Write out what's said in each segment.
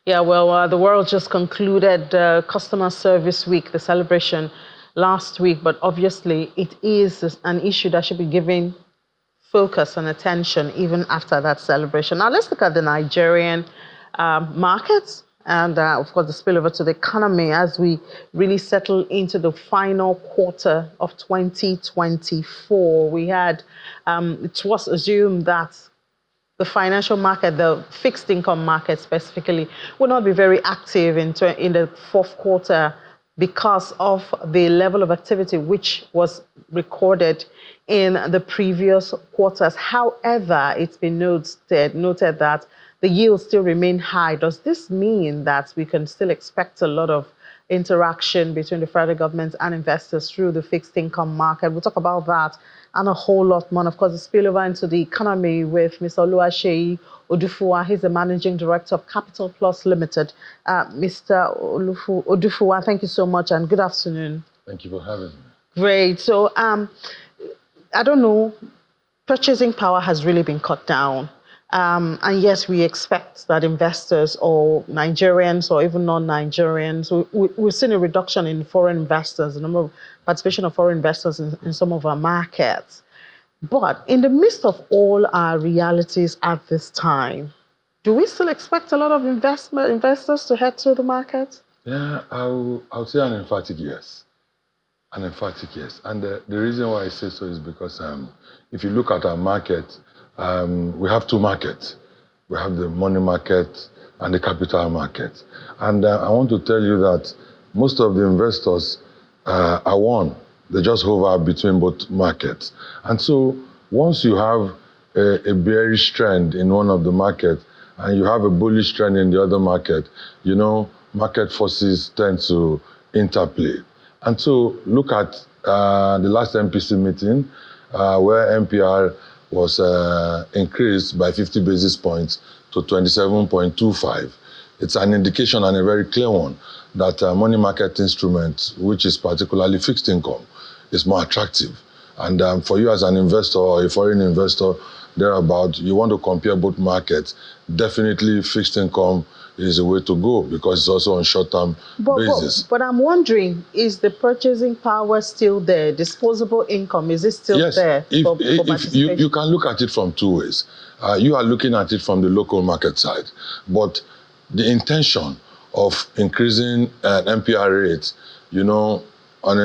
Yeah, well, the world just concluded Customer Service Week, the celebration last week, but obviously it is an issue that should be given focus and attention even after that celebration. Now, let's look at the Nigerian markets and, of course, the spillover to the economy as we really settle into the final quarter of 2024. We had, it was assumed that the financial market, the fixed income market specifically, will not be very active in the fourth quarter because of the level of activity which was recorded in the previous quarters. However, it's been noted that the yields still remain high. Does this mean that we can still expect a lot of interaction between the federal government and investors through the fixed income market? We'll talk about that and a whole lot more. And of course, the spillover into the economy with Mr. Oluwaseyi Odufuwa. He's the Managing Director of Capital Plus Limited. Mr. Odufuwa, thank you so much and good afternoon. Thank you for having me. Great. So, I don't know, purchasing power has really been cut down. And yes, we expect that investors or Nigerians or even non-Nigerians, we've seen a reduction in foreign investors, the number of participation of foreign investors in some of our markets. But in the midst of all our realities at this time, do we still expect a lot of investors to head to the market? Yeah, I'll say an emphatic yes. An emphatic yes. And the reason why I say so is because if you look at our market, we have two markets. We have the money market and the capital market. And I want to tell you that most of the investors are one. They just hover between both markets. And so once you have a bearish trend in one of the markets and you have a bullish trend in the other market, you know, market forces tend to interplay. And so look at the last MPC meeting where MPR was increased by 50 basis points to 27.25. It's an indication and a very clear one that money market instruments, which is particularly fixed income, is more attractive. And for you as an investor or a foreign investor, thereabout, you want to compare both markets, definitely fixed income is a way to go because it's also on short-term basis. But I'm wondering, is the purchasing power still there? Disposable income, is it still there? If you can look at it from two ways. You are looking at it from the local market side, but the intention of increasing an MPR rate, you know, on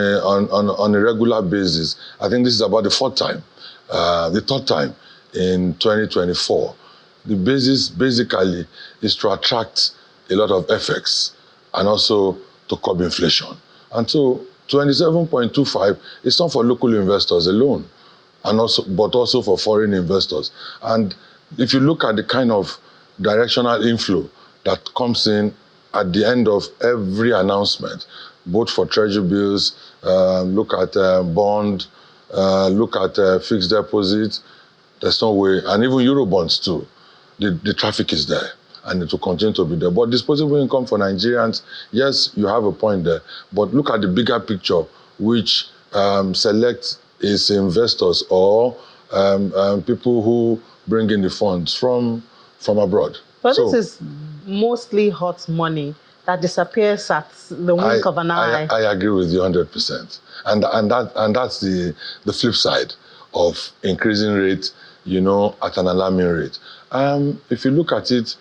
a regular basis, I think this is about the third time in 2024. The basis basically is to attract a lot of FX and also to curb inflation. And so 27.25 is not for local investors alone, but also for foreign investors. And if you look at the kind of directional inflow that comes in at the end of every announcement, both for treasury bills, look at bond, look at fixed deposits, there's no way, and even Eurobonds too. The traffic is there and it will continue to be there. But disposable income for Nigerians, yes, you have a point there. But look at the bigger picture, which selects its investors or people who bring in the funds from abroad. But this is mostly hot money that disappears at the wink of an eye. I agree with you 100%. And that's the flip side of increasing rates, you know, at an alarming rate. If you look at it,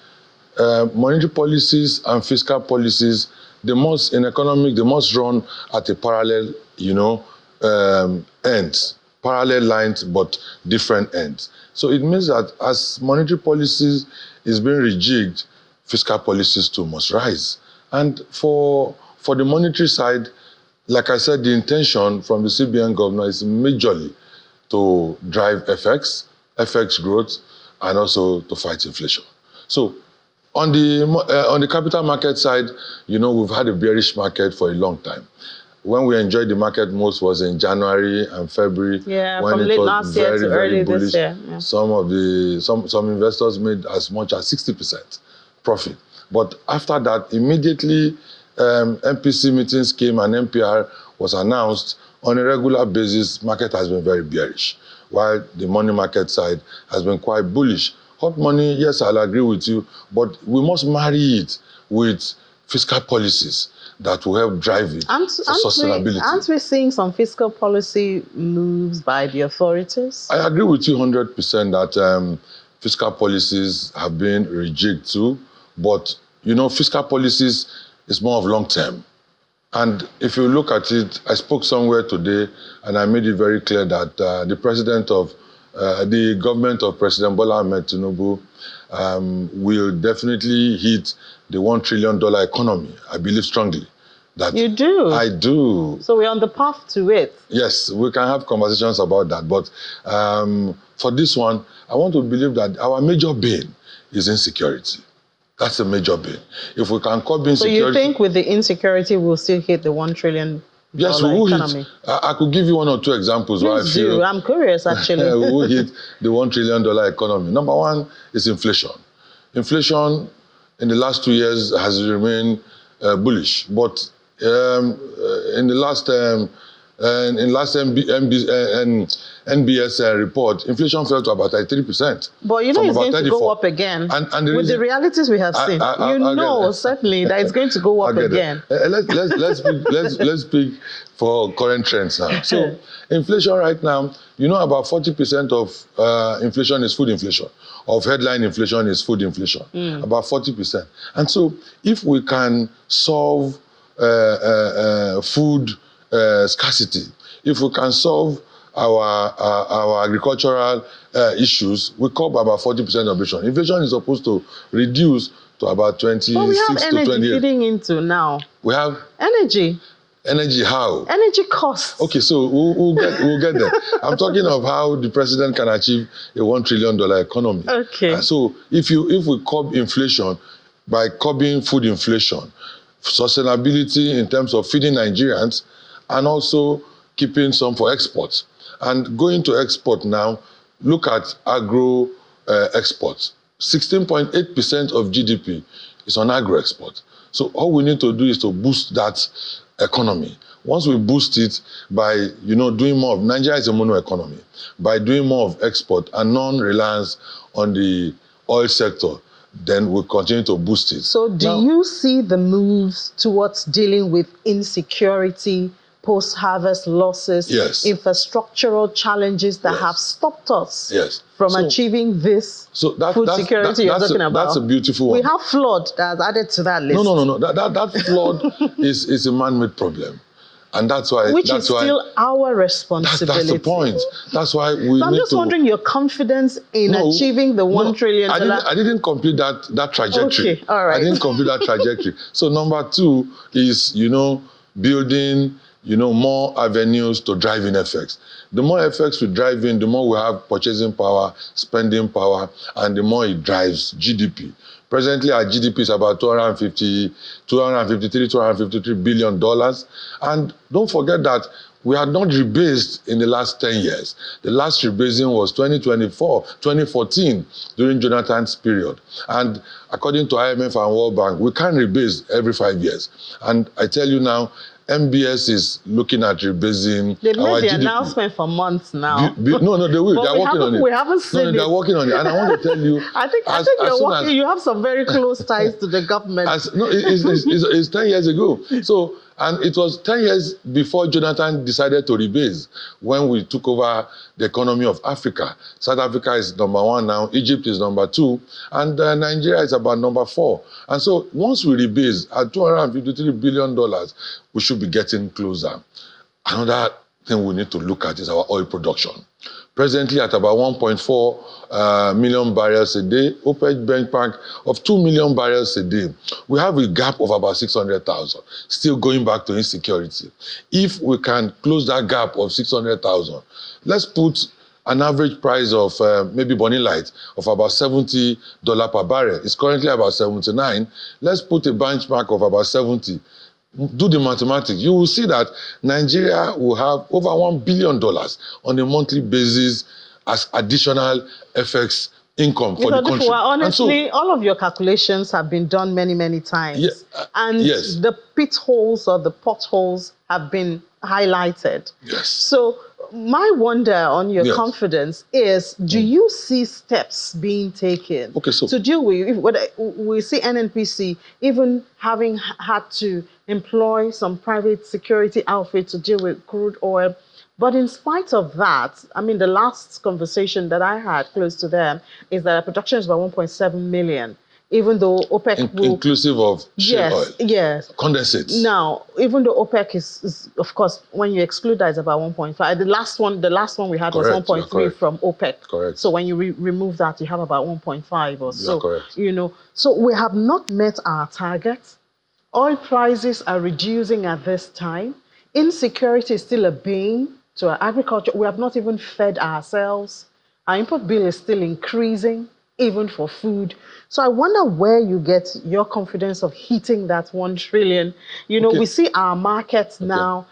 monetary policies and fiscal policies, in economics, they must run at a parallel, you know, ends, parallel lines, but different ends. So it means that as monetary policies is being rejigged, fiscal policies too must rise. And for the monetary side, like I said, the intention from the CBN governor is majorly to drive FX growth, and also to fight inflation. So on the capital market side, you know, we've had a bearish market for a long time. When we enjoyed the market most was in January and February. Yeah, when from it late was last year to early this year. Yeah. Some investors made as much as 60% profit. But after that, immediately MPC meetings came and MPR was announced. On a regular basis, market has been very bearish, while the money market side has been quite bullish. Hot money, yes, I'll agree with you, but we must marry it with fiscal policies that will help drive it for sustainability. Aren't we seeing some fiscal policy moves by the authorities? I agree with you 100% that fiscal policies have been rejigged too, but fiscal policies is more of long term. And if you look at it, I spoke somewhere today and I made it very clear that the government of President Bola Ahmed Tinubu will definitely hit the $1 trillion economy. I believe strongly. That you do? I do. So we're on the path to it. Yes, we can have conversations about that. But for this one, I want to believe that our major bane is insecurity. That's a major bane. If we can curb insecurity... So you think with the insecurity, we'll still hit the $1 trillion yes, we will economy? Hit. I could give you one or two examples. Please do. I'm curious, actually. We will hit the $1 trillion economy. Number one is inflation. Inflation in the last 2 years has remained bullish, but in the last NBS report, inflation fell to about 3%. But it's going to go up again. And with the realities we have seen, certainly that it's going to go up again. Let's speak for current trends now. So inflation right now, about 40% of inflation is food inflation. Of headline inflation is food inflation. About 40%. And so if we can solve food scarcity, if we can solve our agricultural issues, we curb about 40% of inflation. Inflation is supposed to reduce to about 26 to 28. But we have energy feeding into now. We have energy. Energy how? Energy costs. Okay, so we'll get there. I'm talking of how the president can achieve a $1 trillion economy. Okay. So if we curb inflation by curbing food inflation, sustainability in terms of feeding Nigerians, and also keeping some for exports. And going to export now, look at agro exports. 16.8% of GDP is on agro export. So all we need to do is to boost that economy. Once we boost it by doing more of Nigeria is a mono economy, by doing more of export and non-reliance on the oil sector, then we'll continue to boost it. So do you see the moves towards dealing with insecurity, post-harvest losses, infrastructural challenges that have stopped us from achieving this food security you're talking about? That's a beautiful one. We have flood that has added to that list. No. That flood is a man-made problem. And that's why... Which is still our responsibility. That's the point. That's why we So I'm just wondering your confidence in achieving the $1 trillion... I didn't complete that trajectory. Okay, all right. I didn't complete that trajectory. So number two is, building, more avenues to drive in effects. The more effects we drive in, the more we have purchasing power, spending power, and the more it drives GDP. Presently, our GDP is about $253 billion. And don't forget that we had not rebased in the last 10 years. The last rebasing was 2014, during Jonathan's period. And according to IMF and World Bank, we can't rebase every 5 years. And I tell you now, MBS is looking at rebasing. They made the announcement for months now. No, they will. They're working on it. We haven't seen it. They're working on it. And I want to tell you... I think you're working. You have some very close ties to the government. It's 10 years ago. So, and it was 10 years before Jonathan decided to rebase, when we took over the economy of Africa. South Africa is number 1 now, Egypt is number 2, and Nigeria is about number 4. And so once we rebase at $253 billion, we should be getting closer. Another thing we need to look at is our oil production. Presently at about 1.4 million barrels a day, OPEC benchmark of 2 million barrels a day. We have a gap of about 600,000, still going back to insecurity. If we can close that gap of 600,000, let's put an average price of maybe Bonny Light of about $70 per barrel. It's currently about 79. Let's put a benchmark of about 70. Do the mathematics. You will see that Nigeria will have over $1 billion on a monthly basis as additional FX income for the country. Honestly, all of your calculations have been done many, many times. And the pit holes or the potholes have been highlighted. Yes. So my wonder on your Yes. confidence is, do you see steps being taken to deal with what we see NNPC even having had to employ some private security outfit to deal with crude oil? But in spite of that, I mean, the last conversation that I had close to them is that production is about 1.7 million. Even though OPEC will... Inclusive of shale oil. Yes. Condensates. Now, even though OPEC is, of course, when you exclude that, it's about 1.5. The last one we had was 1.3 from OPEC. Correct. So when you remove that, you have about 1.5 or so. Correct. You know, so we have not met our target. Oil prices are reducing at this time. Insecurity is still a bane to our agriculture. We have not even fed ourselves. Our import bill is still increasing, even for food. So I wonder where you get your confidence of hitting that 1 trillion. You know, we see our markets now,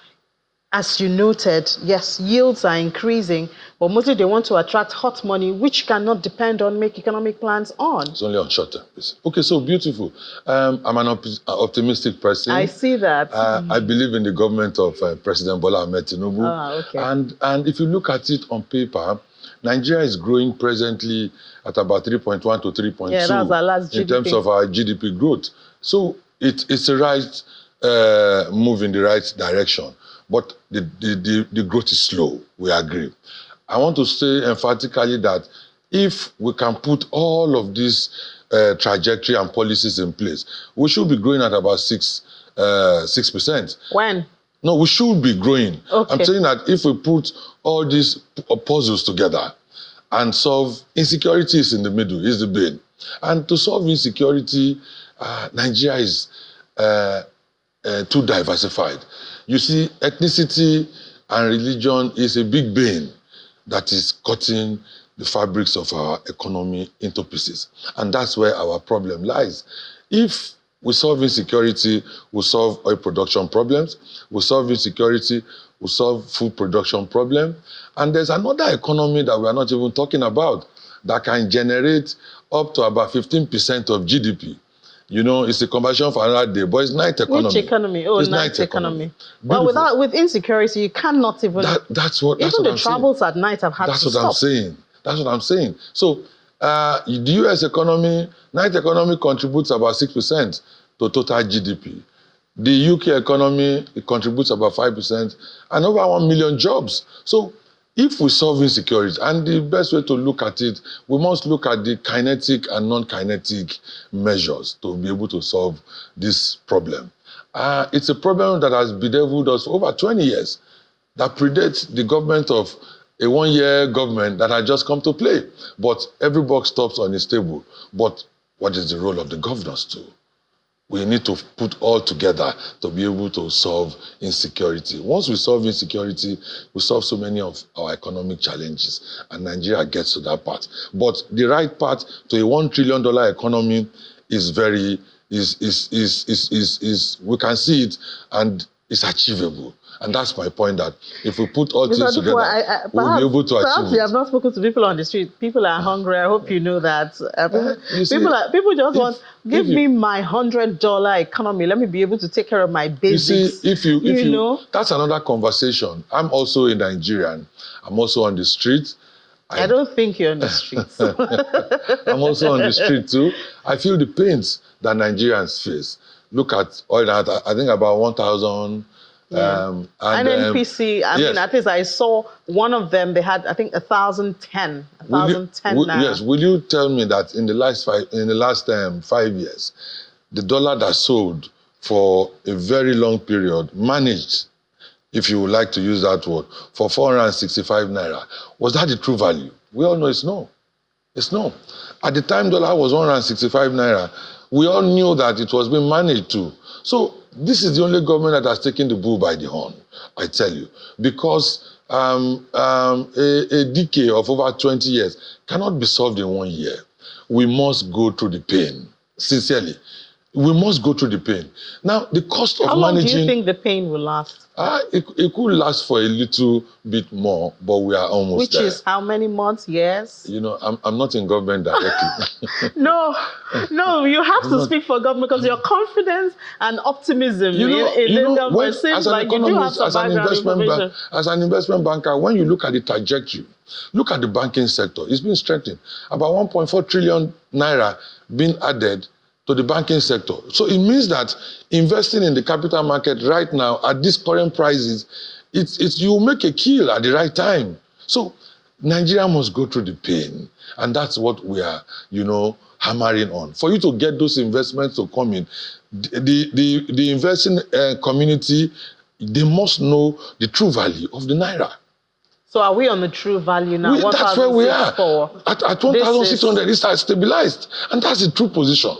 as you noted, yes, yields are increasing, but mostly they want to attract hot money, which cannot depend on make economic plans on. It's only on short term. Okay, so beautiful. I'm an optimistic person. I see that. I believe in the government of President Bola Ahmed Tinubu. And if you look at it on paper, Nigeria is growing presently at about 3.1 to 3.2 that's our last GDP. In terms of our GDP growth. So it's a right move in the right direction. But the growth is slow, we agree. I want to say emphatically that if we can put all of this trajectory and policies in place, we should be growing at about 6%. When? No, we should be growing. Okay. I'm saying that if we put all these puzzles together and solve insecurity is in the middle, is the bane. And to solve insecurity, Nigeria is too diversified. You see, ethnicity and religion is a big bane that is cutting the fabrics of our economy into pieces. And that's where our problem lies. If we solve insecurity, we solve oil production problems. We solve insecurity, we solve food production problem. And there's another economy that we are not even talking about that can generate up to about 15% of GDP. You know, it's a conversion for another day, but it's night economy. Which economy? Oh, it's night economy. Well, with insecurity, you cannot even... That's what even the I'm travels at night have had to stop. That's what I'm saying. So, the US economy, night economy contributes about 6% to total GDP. The UK economy, it contributes about 5% and over 1 million jobs. So if we solve insecurity, and the best way to look at it, we must look at the kinetic and non-kinetic measures to be able to solve this problem. It's a problem that has bedeviled us for over 20 years, that predates the government of a 1-year government that had just come to play. But every buck stops on its table. But what is the role of the governors too? We need to put all together to be able to solve insecurity. Once we solve insecurity, we solve so many of our economic challenges, and Nigeria gets to that part. But the right path to a $1 trillion economy is we can see it, and it's achievable. And that's my point, that if we put all things together, we'll be able to achieve it. Perhaps you have not spoken to people on the street. People are hungry. I hope you know that. People just want, give me my $100 economy. Let me be able to take care of my basics. You see, if you know, that's another conversation. I'm also a Nigerian. I'm also on the street. I don't think you're on the streets. I'm also on the street too. I feel the pains that Nigerians face. Look at oil. I think about 1,000. And NNPC, I mean, at least I saw one of them, they had, I think, 1,010 now. Yes, will you tell me that in the last 5 years, the dollar that sold for a very long period, managed, if you would like to use that word, for 465 naira, was that the true value? We all know it's no. It's no. At the time dollar was 165 naira, we all knew that it was being managed to. So this is the only government that has taken the bull by the horn, I tell you, because a decade of over 20 years cannot be solved in 1 year. We must go through the pain, sincerely. We must go through the pain. Now, the cost of How long managing... do you think the pain will last? It could last for a little bit more, but we are almost there. Which is how many months, years? You know, I'm not in government directly. No, you have to speak for government because your confidence and optimism in the government seems like you do have some background information. As an investment banker, when you look at the trajectory, look at the banking sector, it's been strengthened. About 1.4 trillion naira being added to the banking sector. So it means that investing in the capital market right now at these current prices, you make a kill at the right time. So Nigeria must go through the pain, and that's what we are, hammering on. For you to get those investments to come in, the investing community, they must know the true value of the naira. So are we on the true value now? That's where we are. At 1,600, it has stabilized, and that's the true position.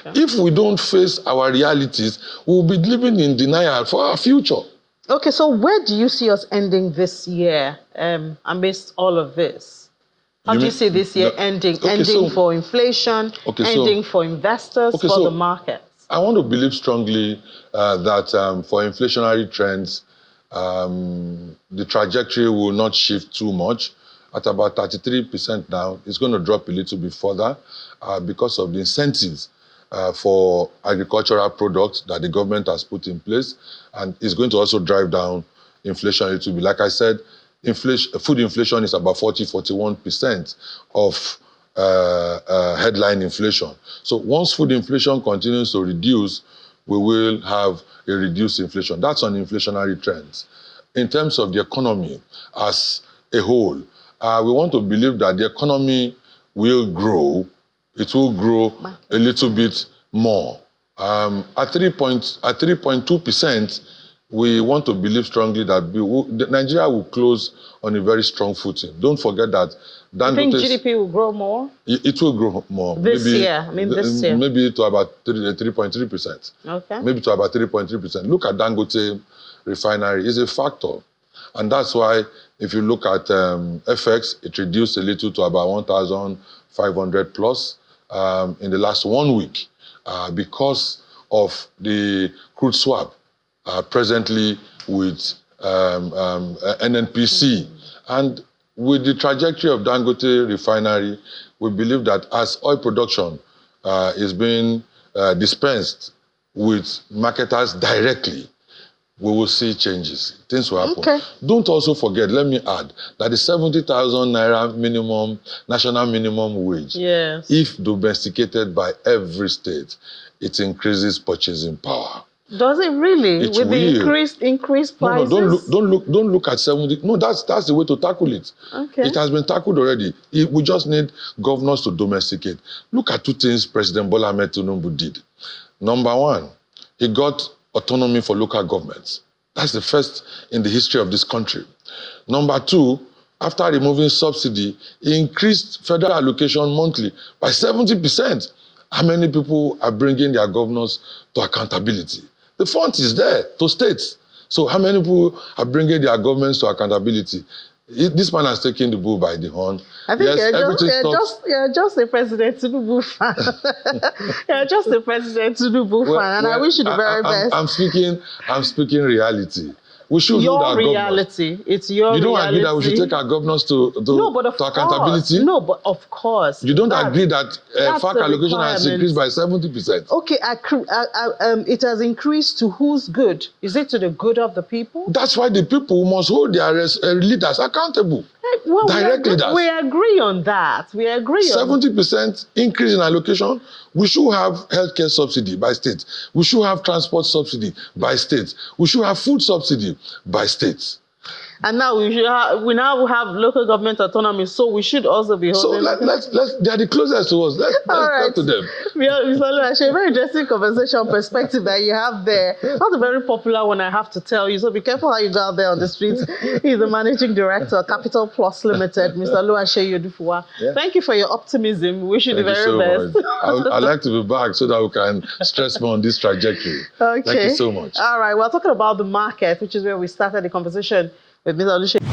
Okay. If we don't face our realities, we'll be living in denial for our future. Okay, so where do you see us ending this year amidst all of this? How do you see this year ending? Ending for inflation, ending for investors, for the markets? I want to believe strongly that for inflationary trends, the trajectory will not shift too much. At about 33% now, it's going to drop a little bit further because of the incentives for agricultural products that the government has put in place, and it's going to also drive down inflation a little bit. Like I said, food inflation is about 41% of headline inflation. So once food inflation continues to reduce, we will have a reduced inflation. That's on inflationary trends. In terms of the economy as a whole, we want to believe that the economy will grow. It will grow a little bit more. At 3.2%, we want to believe strongly that Nigeria will close on a very strong footing. Don't forget that. You think GDP will grow more? It will grow more. This year? Maybe to about 3.3%. Okay. Maybe to about 3.3%. Look at Dangote refinery. It's a factor. And that's why if you look at FX, it reduced a little to about 1,500 plus in the last 1 week because of the crude swap presently with NNPC. And with the trajectory of Dangote refinery, we believe that as oil production is being dispensed with marketers directly, we will see changes. Things will happen. Okay. Don't also forget, let me add, that the 70,000 naira minimum, national minimum wage, if domesticated by every state, it increases purchasing power. Does it really? It with will. The increased prices? No, don't look at 70. No, that's the way to tackle it. Okay. It has been tackled already. We just need governors to domesticate. Look at two things President Bola Ahmed Tinubu did. Number one, he got autonomy for local governments. That's the first in the history of this country. Number two, after removing subsidy, he increased federal allocation monthly by 70%. How many people are bringing their governors to accountability? The fund is there to states. So how many people are bringing their governments to accountability? This man has taken the bull by the horn. I think you're just a President Tinubu fan. You're just a President Tinubu fan, and I wish you the very best. I'm speaking reality. We should hold our reality. It's your reality. You don't agree that we should take our governors to accountability? No, but of course. You don't agree that FAC allocation has increased by 70%? Okay, it has increased to whose good? Is it to the good of the people? That's why the people must hold their leaders accountable. Well, directly. We agree on that. We agree on 70% increase in allocation. We should have healthcare subsidy by state. We should have transport subsidy by state. We should have food subsidy by states. And now we now have local government autonomy, so we should also be holding. So they are the closest to us. Let's talk to them. Mr. Oluwaseyi, a very interesting conversation perspective that you have there. Not a very popular one, I have to tell you. So be careful how you go out there on the streets. He's the managing director of Capital Plus Limited, Mr. Oluwaseyi Odufuwa. Yeah. Thank you for your optimism. We wish you the very best. I'd like to be back so that we can stress more on this trajectory. Okay. Thank you so much. All right. We're talking about the market, which is where we started the conversation with Mr. Oluwaseyi.